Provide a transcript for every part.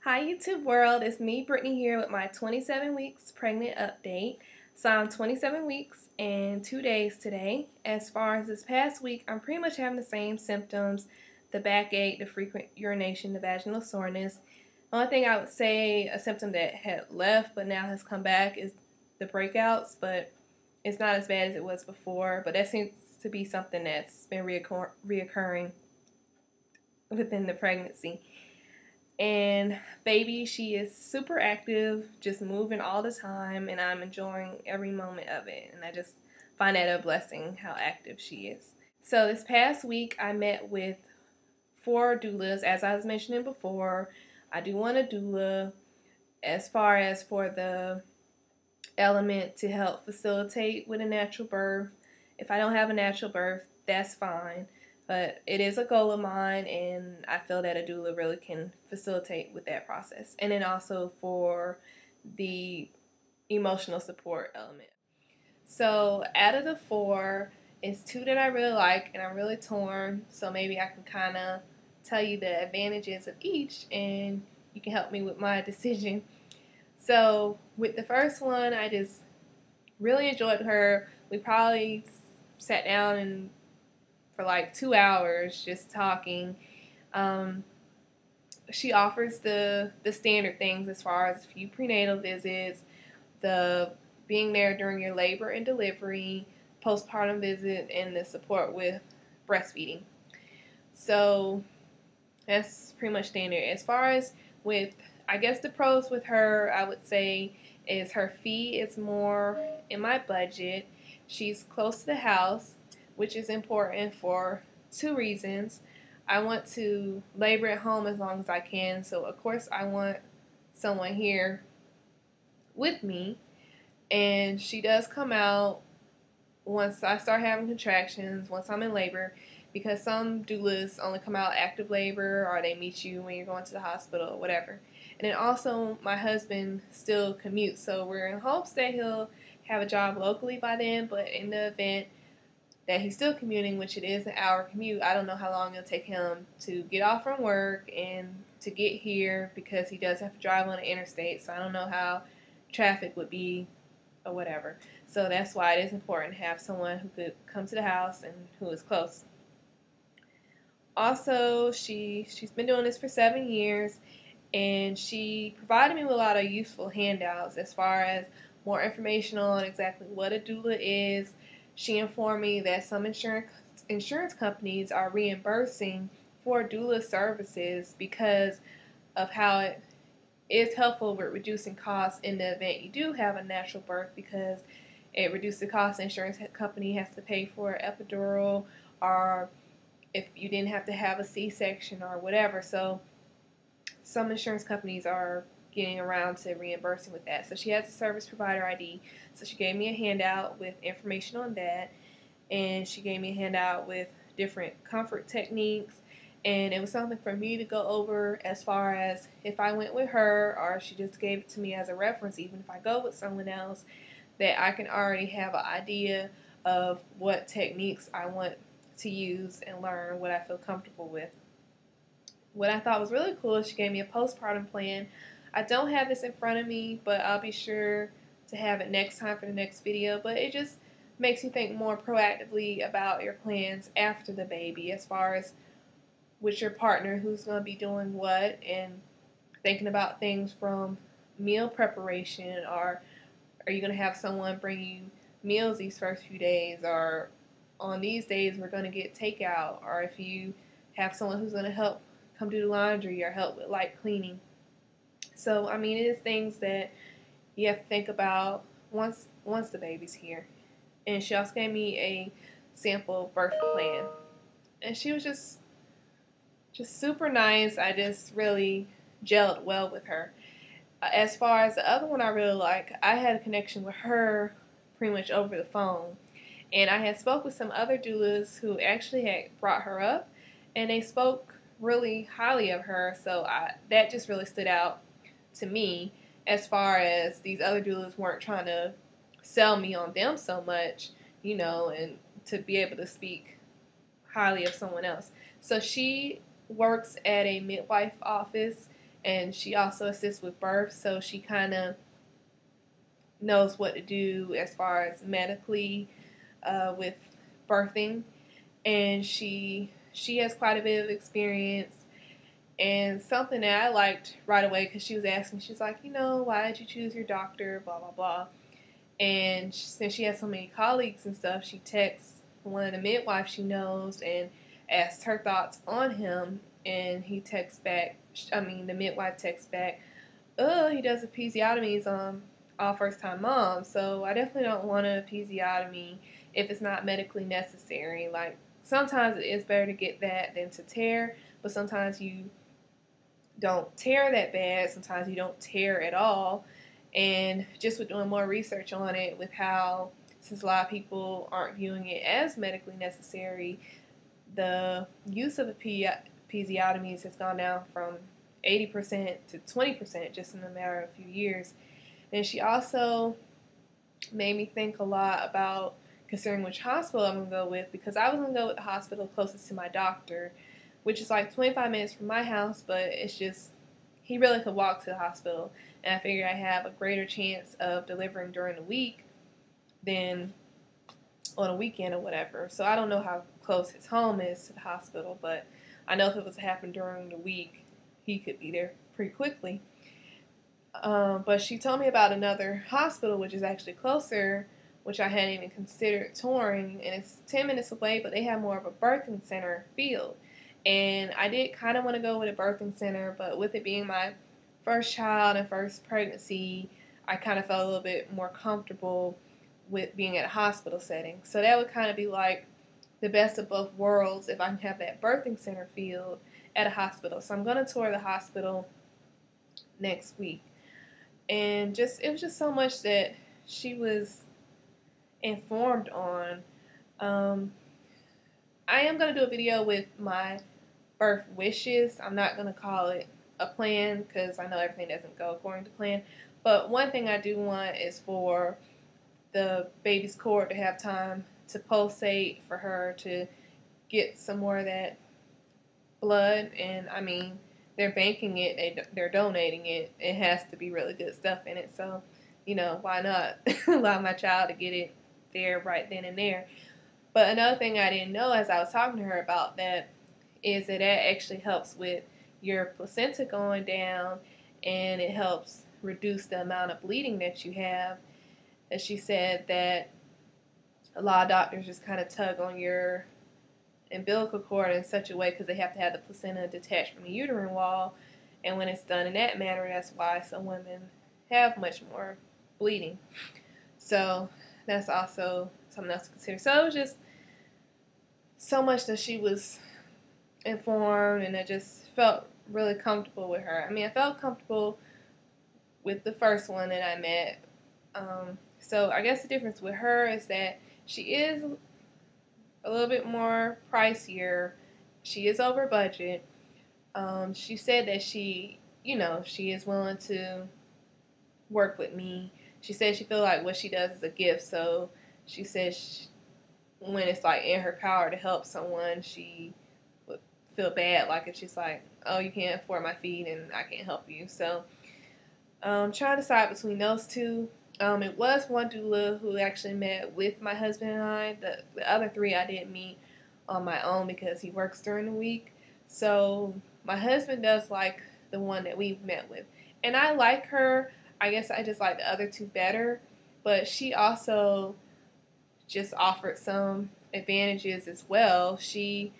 Hi YouTube world, it's me Brittany here with my 27 weeks pregnant update. So I'm 27 weeks and 2 days today. As far as this past week, I'm pretty much having the same symptoms: the backache, the frequent urination, the vaginal soreness. The only thing I would say a symptom that had left but now has come back is the breakouts, but it's not as bad as it was before. But that seems to be something that's been reoccurring within the pregnancy. And baby, she is super active, just moving all the time, and I'm enjoying every moment of it. And I just find that a blessing how active she is. So this past week, I met with 4 doulas, as I was mentioning before. I do want a doula as far as for the element to help facilitate with a natural birth. If I don't have a natural birth, that's fine. But it is a goal of mine, and I feel that a doula really can facilitate with that process. And then also for the emotional support element. So out of the 4, it's 2 that I really like, and I'm really torn. So maybe I can kind of tell you the advantages of each, and you can help me with my decision. So with the first one, I just really enjoyed her. We probably sat down and for like 2 hours just talking. Um, she offers the standard things as far as a few prenatal visits, the being there during your labor and delivery, postpartum visit, and the support with breastfeeding. So that's pretty much standard. As far as with, I guess the pros with her, I would say, is her fee is more in my budget. She's close to the house, which is important for 2 reasons. I want to labor at home as long as I can, so of course I want someone here with me. And she does come out once I start having contractions, once I'm in labor, because some doulas only come out active labor, or they meet you when you're going to the hospital or whatever. And then also my husband still commutes, so we're in hopes that he'll have a job locally by then, but in the event that he's still commuting, which it is an hour commute, I don't know how long it'll take him to get off from work and to get here, because he does have to drive on the interstate, so I don't know how traffic would be or whatever. So that's why it is important to have someone who could come to the house and who is close. Also, she's been doing this for 7 years, and she provided me with a lot of useful handouts as far as more information on exactly what a doula is. She informed me that some insurance companies are reimbursing for doula services because of how it is helpful with reducing costs in the event you do have a natural birth, because it reduces the cost. The insurance company has to pay for epidural, or if you didn't have to have a C-section or whatever. So some insurance companies are getting around to reimbursing with that. So she has a service provider ID. So she gave me a handout with information on that, and she gave me a handout with different comfort techniques. And it was something for me to go over as far as if I went with her, or she just gave it to me as a reference, even if I go with someone else, that I can already have an idea of what techniques I want to use and learn what I feel comfortable with. What I thought was really cool is she gave me a postpartum plan. I don't have this in front of me, but I'll be sure to have it next time for the next video. But it just makes you think more proactively about your plans after the baby, as far as with your partner, who's going to be doing what, and thinking about things from meal preparation, or are you going to have someone bring you meals these first few days, or on these days we're going to get takeout, or if you have someone who's going to help come do the laundry or help with light cleaning. So I mean, it is things that you have to think about once the baby's here. And she also gave me a sample birth plan, and she was just super nice. I just really gelled well with her. As far as the other one I really like, I had a connection with her pretty much over the phone. And I had spoke with some other doulas who actually had brought her up, and they spoke really highly of her. So that just really stood out to me, as far as these other doulas weren't trying to sell me on them so much, and to be able to speak highly of someone else. So she works at a midwife office, and she also assists with birth, so she kind of knows what to do as far as medically with birthing, and she has quite a bit of experience. And something that I liked right away, because she was asking, she's like, why did you choose your doctor, blah blah blah. And since she has so many colleagues and stuff, she texts one of the midwives she knows and asks her thoughts on him, and he texts back. The midwife texts back, he does episiotomies on all first-time moms, so I definitely don't want an episiotomy if it's not medically necessary. Like, sometimes it is better to get that than to tear, but sometimes you don't tear that bad, sometimes you don't tear at all. And just with doing more research on it, with how, since a lot of people aren't viewing it as medically necessary, the use of episiotomies has gone down from 80% to 20% just in a matter of a few years. And she also made me think a lot about considering which hospital I'm going to go with, because I was going to go with the hospital closest to my doctor, which is like 25 minutes from my house, but it's just, he really could walk to the hospital, and I figured I have a greater chance of delivering during the week than on a weekend or whatever. So I don't know how close his home is to the hospital, but I know if it was to happen during the week, he could be there pretty quickly. But she told me about another hospital, which is actually closer, which I hadn't even considered touring, and it's 10 minutes away, but they have more of a birthing center field. And I did kind of want to go with a birthing center, but with it being my first child and first pregnancy, I kind of felt a little bit more comfortable with being at a hospital setting. So that would kind of be like the best of both worlds if I can have that birthing center field at a hospital. So I'm going to tour the hospital next week. And it was just so much that she was informed on. I am going to do a video with my birth wishes. I'm not going to call it a plan, because I know everything doesn't go according to plan. But one thing I do want is for the baby's cord to have time to pulsate, for her to get some more of that blood. And I mean, they're banking it, they're donating it. It has to be really good stuff in it. So, why not allow my child to get it there right then and there. But another thing I didn't know as I was talking to her about that is that actually helps with your placenta going down, and it helps reduce the amount of bleeding that you have. And she said that a lot of doctors just kind of tug on your umbilical cord in such a way because they have to have the placenta detached from the uterine wall, and when it's done in that manner, that's why some women have much more bleeding. So that's also something else to consider. So it was just so much that she was informed, and I just felt really comfortable with her. I mean, I felt comfortable with the first one that I met. So I guess the difference with her is that she is a little bit more pricier. She is over budget. She said that she is willing to work with me. She said she feels like what she does is a gift. So she says when it's like in her power to help someone, she would feel bad. Like if she's like, oh, you can't afford my feed and I can't help you. So trying to decide between those two. It was one doula who actually met with my husband and I. The other three I didn't meet on my own because he works during the week. So my husband does like the one that we met with. And I like her. I guess I just like the other two better. But she also just offered some advantages as well. She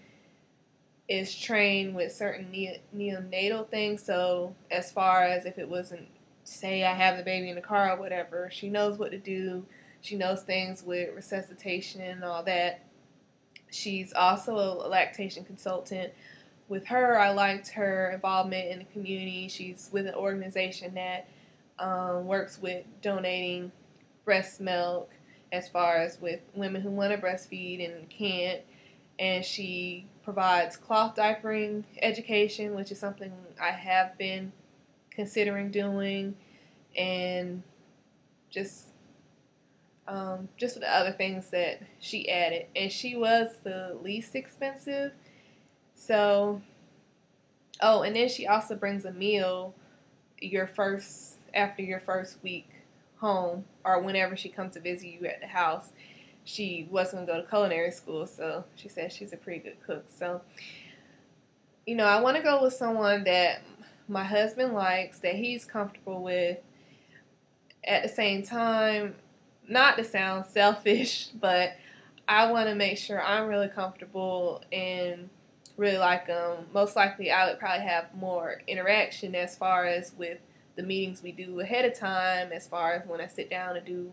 is trained with certain neonatal things. So as far as if it wasn't, say I have the baby in the car or whatever, she knows what to do. She knows things with resuscitation and all that. She's also a lactation consultant. With her, I liked her involvement in the community. She's with an organization that works with donating breast milk as far as with women who want to breastfeed and can't. And she provides cloth diapering education, which is something I have been considering doing, and just with the other things that she added. And she was the least expensive. So, oh, and then she also brings a meal after your first week home, or whenever she comes to visit you at the house. She was going to go to culinary school, so she said she's a pretty good cook. So, I want to go with someone that my husband likes, that he's comfortable with. At the same time, not to sound selfish, but I want to make sure I'm really comfortable and really like them. Most likely, I would probably have more interaction as far as with the meetings we do ahead of time, as far as when I sit down to do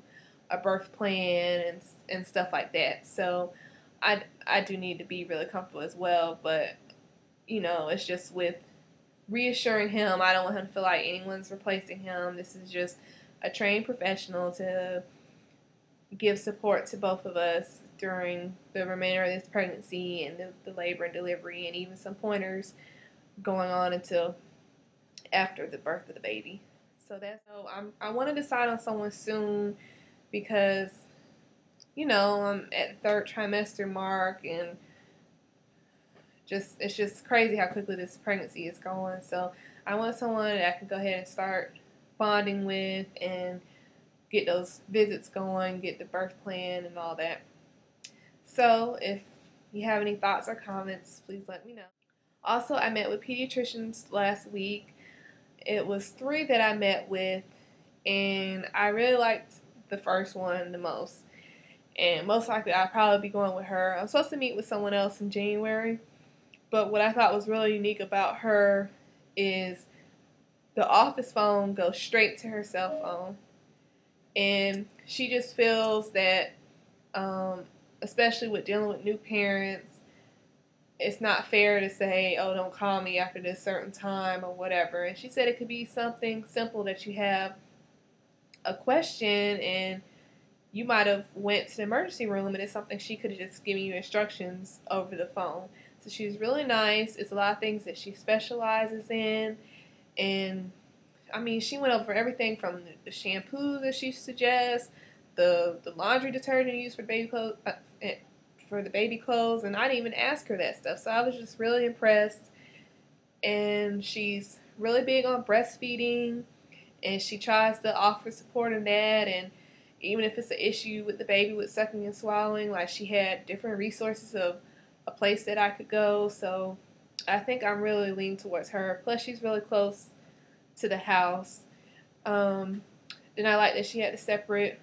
a birth plan and stuff like that. So I do need to be really comfortable as well, but it's just with reassuring him. I don't want him to feel like anyone's replacing him. This is just a trained professional to give support to both of us during the remainder of this pregnancy and the labor and delivery, and even some pointers going on until after the birth of the baby. So I want to decide on someone soon, because I'm at the 3rd trimester mark, and it's just crazy how quickly this pregnancy is going. So I want someone that I can go ahead and start bonding with and get those visits going, get the birth plan and all that. So if you have any thoughts or comments, please let me know. Also, I met with Pediatricians last week. It was 3 that I met with, and I really liked the first one the most. And most likely I'll probably be going with her. I'm supposed to meet with someone else in January, but what I thought was really unique about her is the office phone goes straight to her cell phone. And she just feels that, especially with dealing with new parents, it's not fair to say, oh, don't call me after this certain time or whatever. And she said it could be something simple, that you have a question and you might have went to the emergency room and it's something she could have just given you instructions over the phone. So she's really nice. It's a lot of things that she specializes in. And she went over everything from the shampoo that she suggests, the laundry detergent used for baby clothes, and I didn't even ask her that stuff. So I was just really impressed. And she's really big on breastfeeding, and she tries to offer support in that. And even if it's an issue with the baby with sucking and swallowing, like, she had different resources of a place that I could go. So I think I'm really leaning towards her. Plus, she's really close to the house. Then I like that she had the separate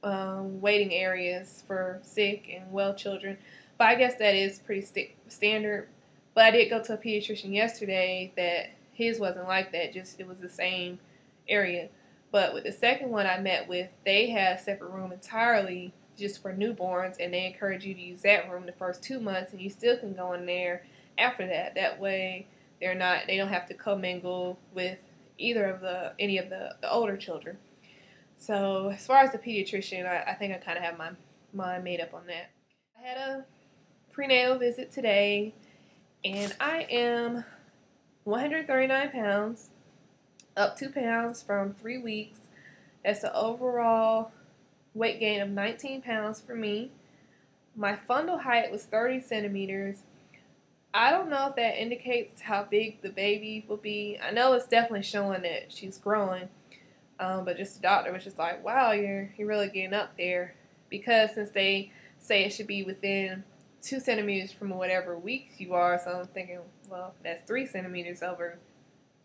waiting areas for sick and well children. But I guess that is pretty standard. But I did go to a pediatrician yesterday that his wasn't like that. Just it was the same area. But with the second one I met with, they have a separate room entirely just for newborns, and they encourage you to use that room the first 2 months, and you still can go in there after that. That way they don't have to commingle with any of the older children. So as far as the pediatrician, I think I kind of have my mind made up on that. I had a prenatal visit today, and I am 139 pounds, up 2 pounds from 3 weeks. That's an overall weight gain of 19 pounds for me. My fundal height was 30 centimeters. I don't know if that indicates how big the baby will be. I know it's definitely showing that she's growing, but just the doctor was just like, wow, you're really getting up there. Because since they say it should be within 2 centimeters from whatever weeks you are, so I'm thinking, well, that's 3 centimeters over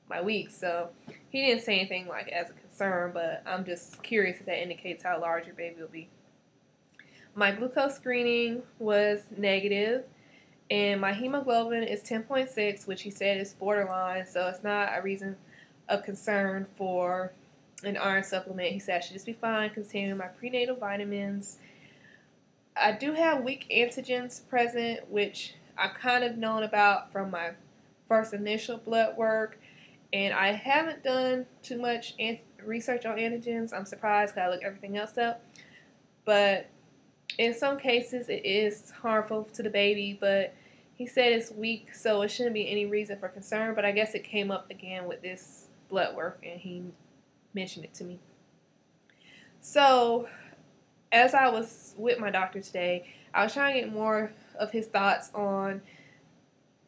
my weeks. So he didn't say anything like as a concern, but I'm just curious if that indicates how large your baby will be. My glucose screening was negative, and my hemoglobin is 10.6, which he said is borderline, so it's not a reason of concern for an iron supplement. He said I should just be fine continuing my prenatal vitamins. I do have weak antigens present, which I've kind of known about from my first initial blood work, and I haven't done too much research on antigens. I'm surprised because I looked everything else up, but in some cases it is harmful to the baby, but he said it's weak, so it shouldn't be any reason for concern. But I guess it came up again with this blood work, and he mentioned it to me. So as I was with my doctor today, I was trying to get more of his thoughts on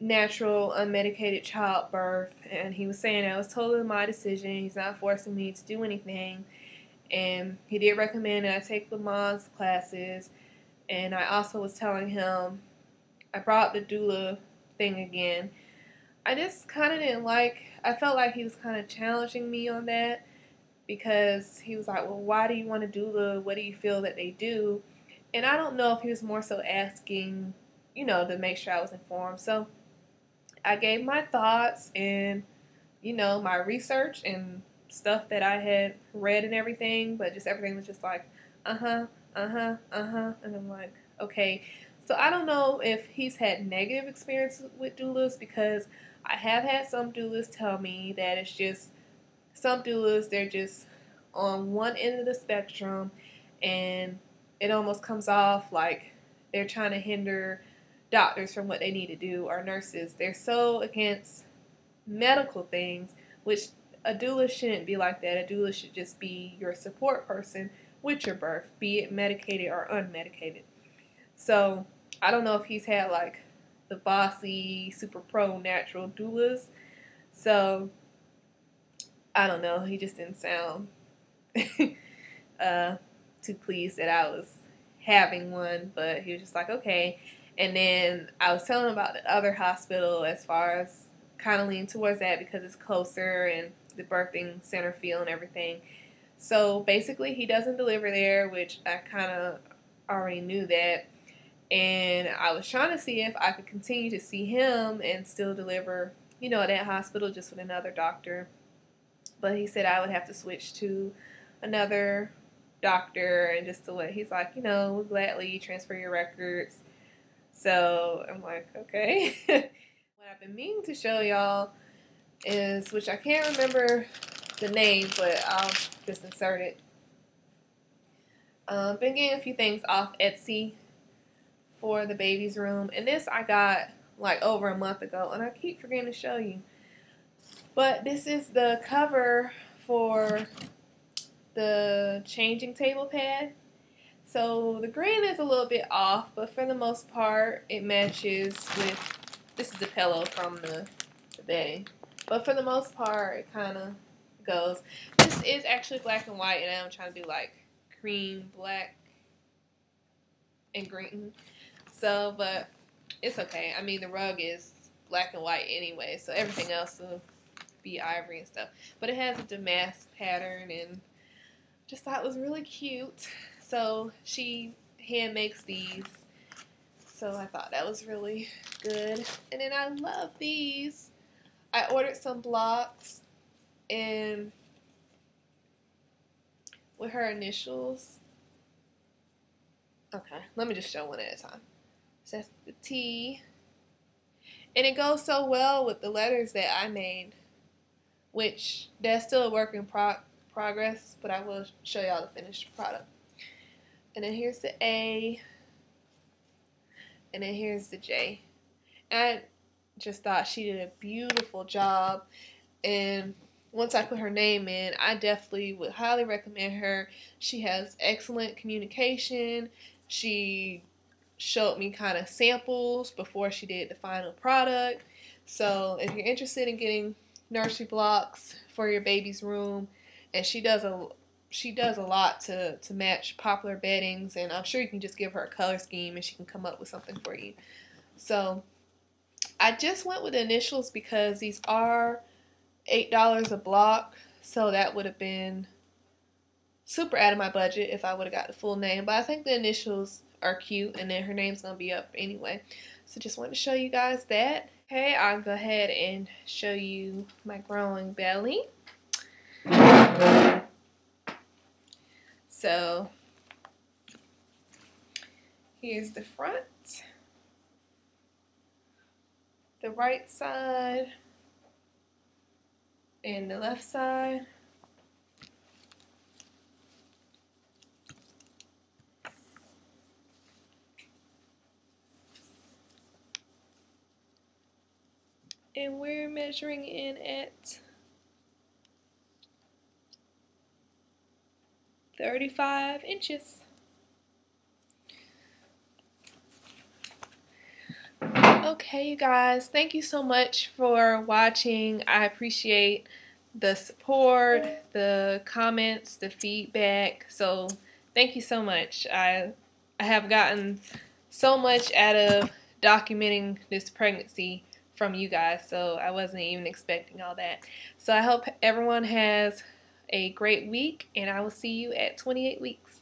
natural, unmedicated childbirth, and he was saying that it was totally my decision. He's not forcing me to do anything, and he did recommend that I take Lamaze classes. And I also was telling him, I brought up the doula thing again. I just kind of didn't like, I felt like he was kind of challenging me on that, because he was like, well, why do you want a doula? What do you feel that they do? And I don't know if he was more so asking, to make sure I was informed. So I gave my thoughts and, my research and stuff that I had read and everything, but just everything was just like, uh-huh, uh-huh, uh-huh. And I'm like, okay. So I don't know if he's had negative experience with doulas, because I have had some doulas tell me that it's just, some doulas, they're just on one end of the spectrum, and it almost comes off like they're trying to hinder doctors from what they need to do, or nurses. They're so against medical things, which a doula shouldn't be like that. A doula should just be your support person with your birth, be it medicated or unmedicated. So I don't know if he's had like the bossy, super pro natural doulas. So I don't know. He just didn't sound too pleased that I was having one, but he was just like, okay. And then I was telling him about the other hospital, as far as kind of leaning towards that because it's closer and the birthing center feel and everything. So basically he doesn't deliver there, which I kind of already knew that. And I was trying to see if I could continue to see him and still deliver, at that hospital, just with another doctor. But he said I would have to switch to another doctor, and just to let, he's like, we'll gladly transfer your records. So I'm like, okay. What I've been meaning to show y'all is, which I can't remember the name, but I'll just insert it. Been getting a few things off Etsy for the baby's room, and this I got like over a month ago, and I keep forgetting to show you. But this is the cover for the changing table pad. So the green is a little bit off, but for the most part it matches with, this is the pillow from the bedding. But for the most part it kind of goes. This is actually black and white, and I'm trying to do like cream, black, and green. So, but it's okay. I mean, the rug is black and white anyway, so everything else will be ivory and stuff. But it has a damask pattern, and just thought it was really cute. So she hand makes these, so I thought that was really good. And then I love these. I ordered some blocks and with her initials. Okay, let me just show one at a time. So that's the T, and it goes so well with the letters that I made, which that's still a work in progress, but I will show y'all the finished product. And then here's the A, and then here's the J. And I just thought she did a beautiful job, and once I put her name in, I definitely would highly recommend her. She has excellent communication. She showed me kind of samples before she did the final product. So if you're interested in getting nursery blocks for your baby's room, and she does a lot to match popular beddings, and I'm sure you can just give her a color scheme and she can come up with something for you. So I just went with the initials because these are $8 a block, so that would have been super out of my budget if I would have got the full name. But I think the initials are cute, and then her name's gonna be up anyway. So just wanted to show you guys that. Okay, I'll go ahead and show you my growing belly. So here's the front, the right side, and the left side. And we're measuring in at 35 inches. Okay, you guys, thank you so much for watching. I appreciate the support, the comments, the feedback. So thank you so much. I have gotten so much out of documenting this pregnancy from you guys, so I wasn't even expecting all that. So I hope everyone has a great week, and I will see you at 28 weeks.